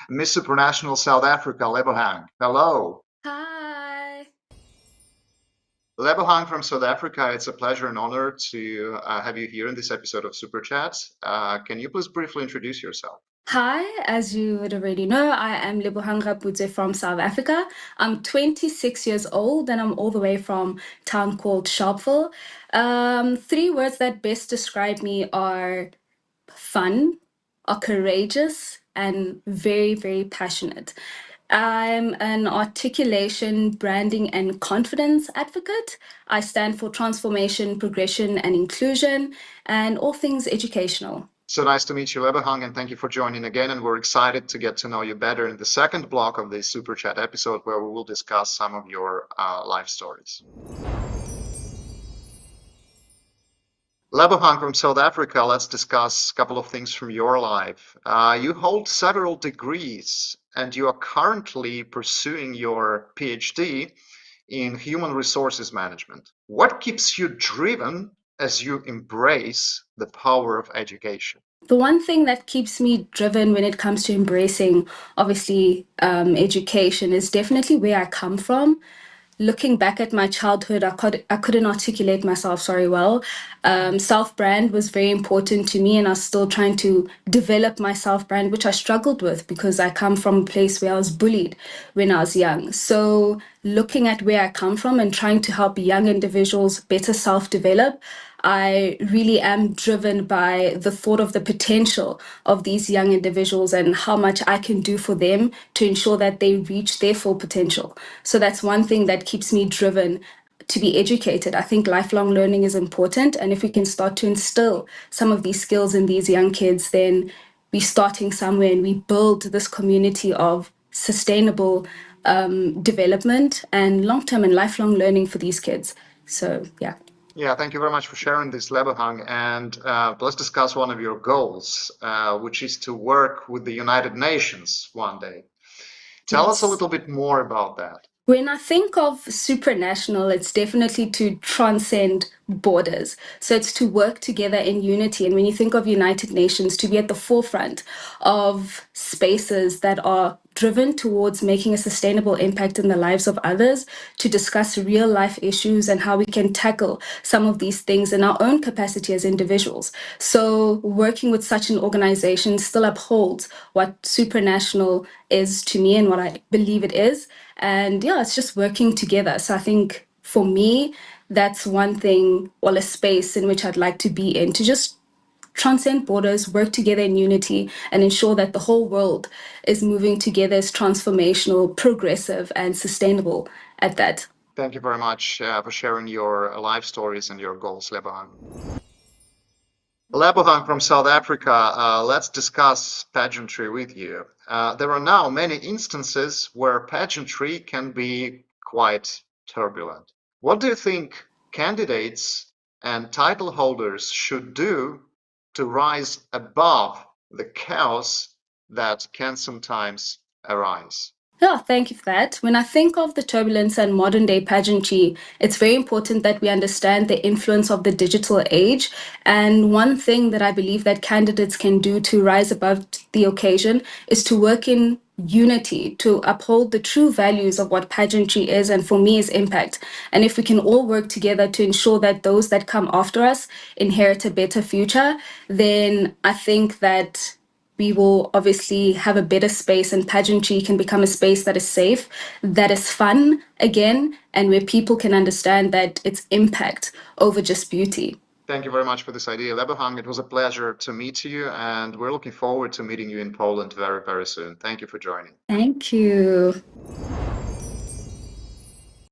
Miss Supranational South Africa, Lebohang. Hello. Hi. Lebohang from South Africa, it's a pleasure and honor to have you here in this episode of Super Chat. Can you please briefly introduce yourself? Hi, as you would already know, I am Lebohang Raputse from South Africa. I'm 26 years old and I'm all the way from a town called Sharpeville. Three words that best describe me are fun, are courageous, and very, very passionate. I'm an articulation, branding, and confidence advocate. I stand for transformation, progression, and inclusion, and all things educational. So nice to meet you, Lebohang, and thank you for joining again. And we're excited to get to know you better in the second block of this Super Chat episode, where we will discuss some of your life stories. Lebohang from South Africa, let's discuss a couple of things from your life. You hold several degrees and you are currently pursuing your PhD in human resources management. What keeps you driven as you embrace the power of education? The one thing that keeps me driven when it comes to embracing, obviously, education is definitely where I come from. Looking back at my childhood, I couldn't articulate myself very well. Self-brand was very important to me, and I was still trying to develop my self-brand, which I struggled with because I come from a place where I was bullied when I was young. So, looking at where I come from and trying to help young individuals better self-develop, I really am driven by the thought of the potential of these young individuals and how much I can do for them to ensure that they reach their full potential. So that's one thing that keeps me driven to be educated. I think lifelong learning is important. And if we can start to instill some of these skills in these young kids, then we're starting somewhere and we build this community of sustainable development and long term and lifelong learning for these kids. So, yeah. Yeah, thank you very much for sharing this, Lebohang. And let's discuss one of your goals, which is to work with the United Nations one day. Tell us a Yes. little bit more about that. When I think of supranational, it's definitely to transcend borders. So it's to work together in unity. And when you think of United Nations, to be at the forefront of spaces that are driven towards making a sustainable impact in the lives of others, to discuss real life issues and how we can tackle some of these things in our own capacity as individuals. So working with such an organization still upholds what supranational is to me and what I believe it is. And yeah, it's just working together. So I think for me, that's one thing, well, a space in which I'd like to be in, to just transcend borders, work together in unity, and ensure that the whole world is moving together as transformational, progressive, and sustainable at that. Thank you very much for sharing your life stories and your goals, Lebohang. Lebohang from South Africa, let's discuss pageantry with you. There are now many instances where pageantry can be quite turbulent. What do you think candidates and title holders should do to rise above the chaos that can sometimes arise? Yeah, thank you for that. When I think of the turbulence and modern day pageantry, it's very important that we understand the influence of the digital age. And one thing that I believe that candidates can do to rise above the occasion is to work in unity, to uphold the true values of what pageantry is, and for me is impact. And if we can all work together to ensure that those that come after us inherit a better future, then I think that we will obviously have a better space, and pageantry can become a space that is safe, that is fun again, and where people can understand that it's impact over just beauty. Thank you very much for this idea, Lebohang. It was a pleasure to meet you, and we're looking forward to meeting you in Poland very, very soon. Thank you for joining. Thank you.